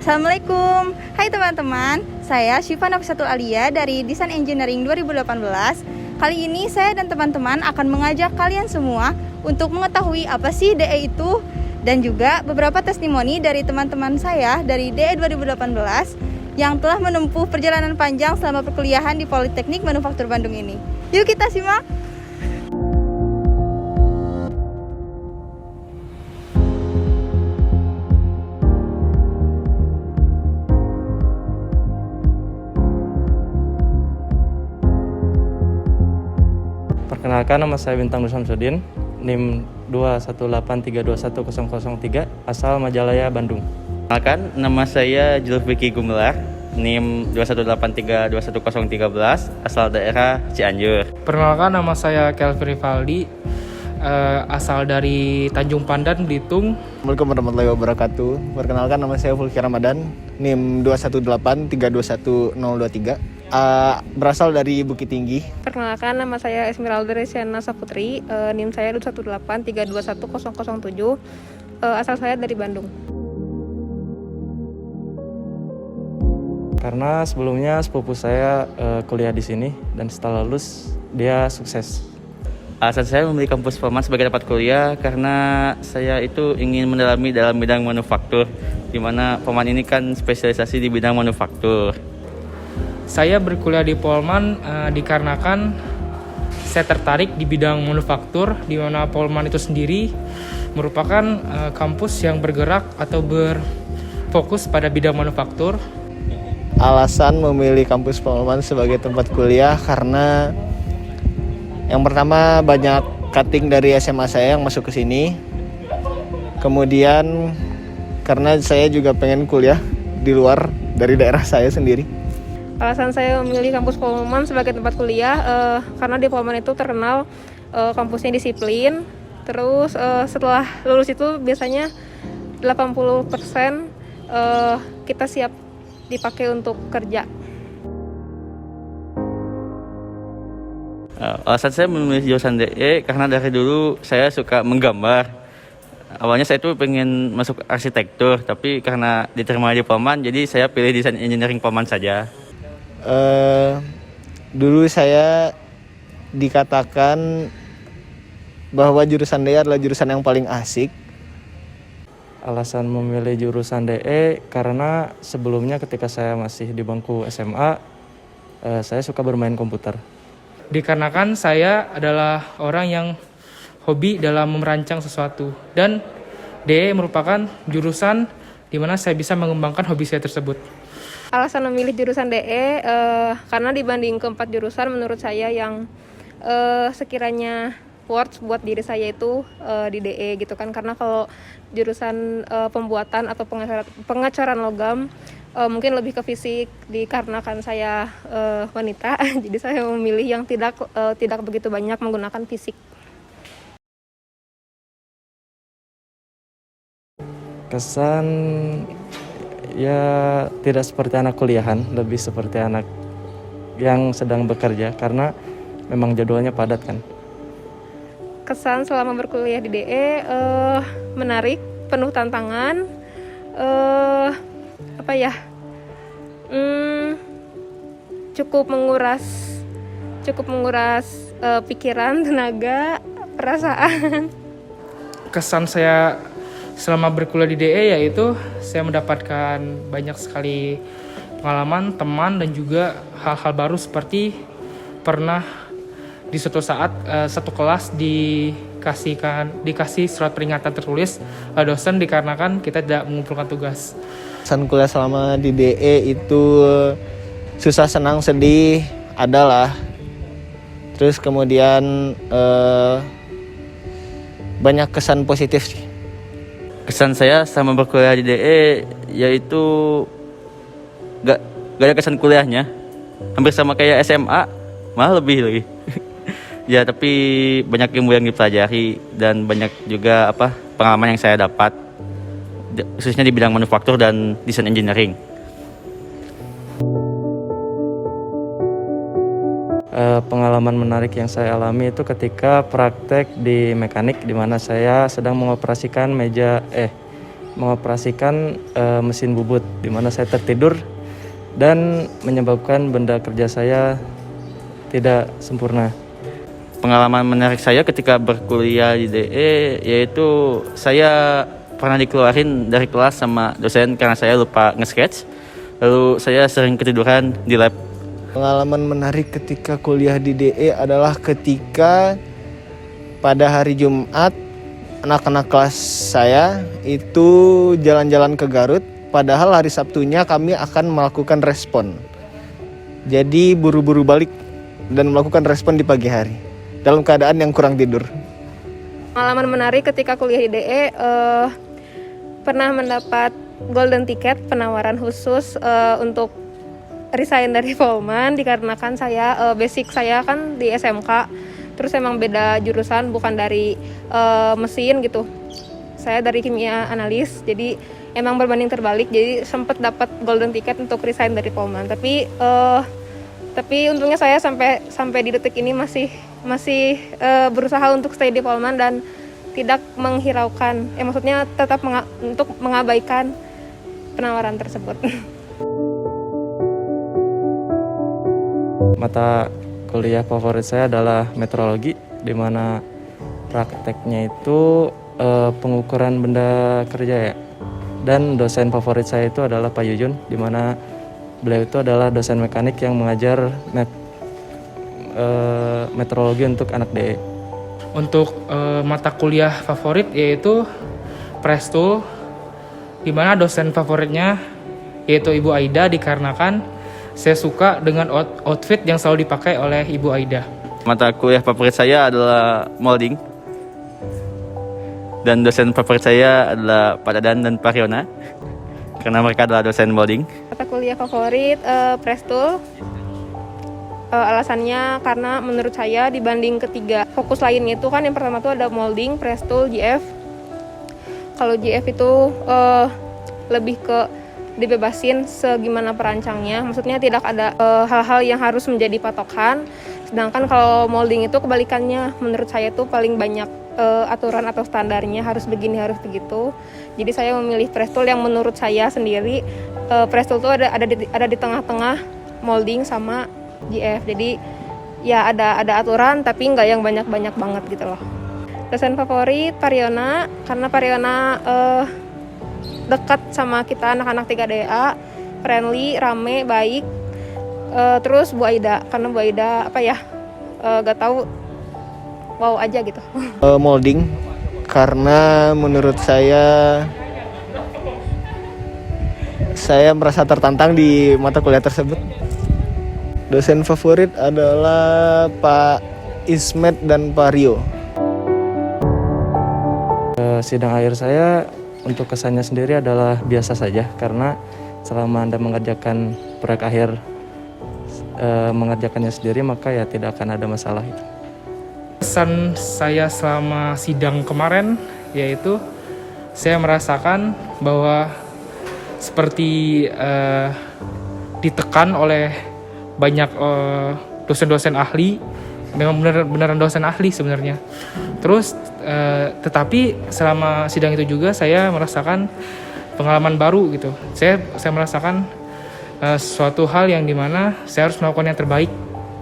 Assalamualaikum. Hai teman-teman, saya Syifa Nafisatul Alia dari Desain Engineering 2018. Kali ini saya dan teman-teman akan mengajak kalian semua untuk mengetahui apa sih DE itu dan juga beberapa testimoni dari teman-teman saya dari DE 2018 yang telah menempuh perjalanan panjang selama perkuliahan di Politeknik Manufaktur Bandung ini. Yuk kita simak. Perkenalkan, nama saya Bintang Nur Samsudin, NIM 218321003, asal Majalaya, Bandung. Perkenalkan, nama saya Julfiki Gumelar, NIM 218321013, asal daerah Cianjur. Perkenalkan, nama saya Kelvin Rivaldi, asal dari Tanjung Pandan, Belitung. Assalamualaikum warahmatullahi wabarakatuh. Perkenalkan, nama saya Fulki Ramadan, NIM 218321023, berasal dari Bukit Tinggi. Perkenalkan, nama saya Esmeralda Resiana Saputri, NIM saya 218321007, asal saya dari Bandung. Karena sebelumnya sepupu saya kuliah di sini dan setelah lulus dia sukses. Alasan saya memilih kampus Polman sebagai tempat kuliah karena saya itu ingin mendalami dalam bidang manufaktur, di mana Polman ini kan spesialisasi di bidang manufaktur. Saya berkuliah di Polman dikarenakan saya tertarik di bidang manufaktur, di mana Polman itu sendiri merupakan kampus yang bergerak atau berfokus pada bidang manufaktur. Alasan memilih kampus Polman sebagai tempat kuliah karena yang pertama banyak cutting dari SMA saya yang masuk ke sini. Kemudian karena saya juga pengen kuliah di luar dari daerah saya sendiri. Alasan saya memilih kampus Polman sebagai tempat kuliah karena di Polman itu terkenal kampusnya disiplin. Terus setelah lulus itu biasanya 80% kita siap dipakai untuk kerja. Alasan saya memilih jurusan DE karena dari dulu saya suka menggambar. Awalnya saya tuh pengen masuk arsitektur, tapi karena diterima di Polman, jadi saya pilih desain engineering Polman saja. Dulu saya dikatakan bahwa jurusan DE adalah jurusan yang paling asik. Alasan memilih jurusan DE karena sebelumnya ketika saya masih di bangku SMA, saya suka bermain komputer. Dikarenakan saya adalah orang yang hobi dalam merancang sesuatu, dan DE merupakan jurusan di mana saya bisa mengembangkan hobi saya tersebut. Alasan memilih jurusan DE karena dibanding keempat jurusan menurut saya yang sekiranya worth buat diri saya itu di DE gitu kan, karena kalau jurusan pembuatan atau pengecoran logam mungkin lebih ke fisik, dikarenakan saya wanita jadi saya memilih yang tidak begitu banyak menggunakan fisik. Kesan ya tidak seperti anak kuliahan, lebih seperti anak yang sedang bekerja karena memang jadwalnya padat kan. Kesan selama berkuliah di DE menarik, penuh tantangan, cukup menguras pikiran, tenaga, perasaan. Kesan saya selama berkuliah di DE yaitu saya mendapatkan banyak sekali pengalaman, teman, dan juga hal-hal baru seperti pernah di suatu saat satu kelas dikasih surat peringatan tertulis dosen dikarenakan kita tidak mengumpulkan tugas. Kesan kuliah selama di DE itu susah, senang, sedih, adalah. Terus kemudian banyak kesan positif sih. Kesan saya selama berkuliah di DE yaitu gak ada kesan kuliahnya, hampir sama kayak SMA, malah lebih lagi. Ya, tapi banyak ilmu yang dipelajari dan banyak juga pengalaman yang saya dapat, khususnya di bidang manufaktur dan desain engineering. Pengalaman menarik yang saya alami itu ketika praktek di mekanik, di mana saya sedang mengoperasikan mengoperasikan mesin bubut di mana saya tertidur dan menyebabkan benda kerja saya tidak sempurna. Pengalaman menarik saya ketika berkuliah di DE yaitu saya pernah dikeluarin dari kelas sama dosen karena saya lupa nge-sketch. Lalu saya sering ketiduran di lab. Pengalaman menarik ketika kuliah di DE adalah ketika pada hari Jumat anak-anak kelas saya itu jalan-jalan ke Garut, padahal hari Sabtunya kami akan melakukan respon. Jadi buru-buru balik dan melakukan respon di pagi hari dalam keadaan yang kurang tidur. Pengalaman menarik ketika kuliah di DE, pernah mendapat golden ticket, penawaran khusus untuk resign dari Polman dikarenakan saya basic saya kan di SMK, terus emang beda jurusan, bukan dari mesin gitu. Saya dari kimia analis, jadi emang berbanding terbalik, jadi sempat dapat golden ticket untuk resign dari Polman. Tapi untungnya saya sampai di detik ini masih berusaha untuk stay di Polman dan tidak menghiraukan, maksudnya tetap untuk mengabaikan penawaran tersebut. Mata kuliah favorit saya adalah meteorologi, di mana prakteknya itu pengukuran benda kerja ya. Dan dosen favorit saya itu adalah Pak Yujun, di mana beliau itu adalah dosen mekanik yang mengajar meteorologi untuk anak DE. Untuk mata kuliah favorit yaitu Presto, di mana dosen favoritnya yaitu Ibu Aida dikarenakan saya suka dengan outfit yang selalu dipakai oleh Ibu Aida. Mata kuliah favorit saya adalah molding. Dan dosen favorit saya adalah Pak Dadan dan Pak Riona, karena mereka adalah dosen molding. Mata kuliah favorit Presto. Alasannya karena menurut saya dibanding ketiga fokus lainnya itu kan yang pertama tuh ada molding, Presto, GF. Kalau GF itu lebih ke dibebasin segimana perancangnya, maksudnya tidak ada hal-hal yang harus menjadi patokan. Sedangkan kalau molding itu kebalikannya, menurut saya tuh paling banyak aturan atau standarnya, harus begini harus begitu. Jadi saya memilih Presto yang menurut saya sendiri Presto tuh ada di tengah-tengah molding sama GF. Jadi ya ada aturan tapi nggak yang banyak-banyak banget gitu loh. Dosen favorit Pariona, karena Pariona dekat sama kita anak-anak 3DA, friendly, rame, baik. Terus Bu Aida, karena Bu Aida gak tahu, wow aja gitu. Molding, karena menurut saya merasa tertantang di mata kuliah tersebut. Dosen favorit adalah Pak Ismet dan Pak Rio. Sidang akhir saya untuk kesannya sendiri adalah biasa saja, karena selama Anda mengerjakan proyek akhir mengerjakannya sendiri, maka ya tidak akan ada masalah itu. Kesan saya selama sidang kemarin yaitu saya merasakan bahwa seperti ditekan oleh banyak dosen-dosen ahli, memang beneran dosen ahli sebenarnya. Terus tetapi selama sidang itu juga saya merasakan pengalaman baru gitu. Saya merasakan suatu hal yang dimana saya harus melakukan yang terbaik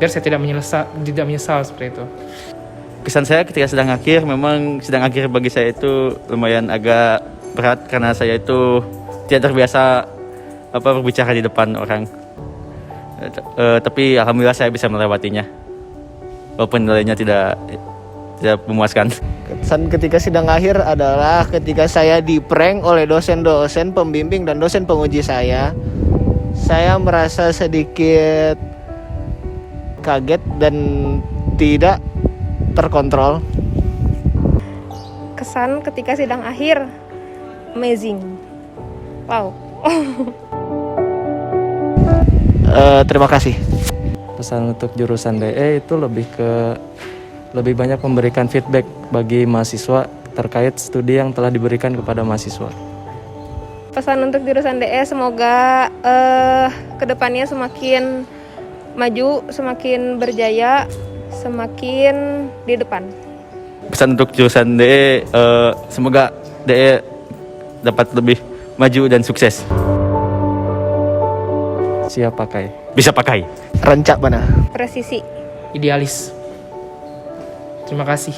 biar saya tidak menyesal seperti itu. Kesan saya ketika sidang akhir, memang sidang akhir bagi saya itu lumayan agak berat karena saya itu tidak terbiasa berbicara di depan orang. Tapi alhamdulillah saya bisa melewatinya, walaupun nilainya tidak memuaskan. Kesan ketika sidang akhir adalah ketika saya di-prank oleh dosen-dosen pembimbing dan dosen penguji saya. Saya merasa sedikit kaget dan tidak terkontrol. Kesan ketika sidang akhir, amazing. Wow. Terima kasih. Pesan untuk jurusan DE itu lebih banyak memberikan feedback bagi mahasiswa terkait studi yang telah diberikan kepada mahasiswa. Pesan untuk jurusan DE, semoga kedepannya semakin maju, semakin berjaya, semakin di depan. Pesan untuk jurusan DE, semoga DE dapat lebih maju dan sukses. Siap pakai. Bisa pakai. Rancak mana? Presisi. Idealis. Terima kasih.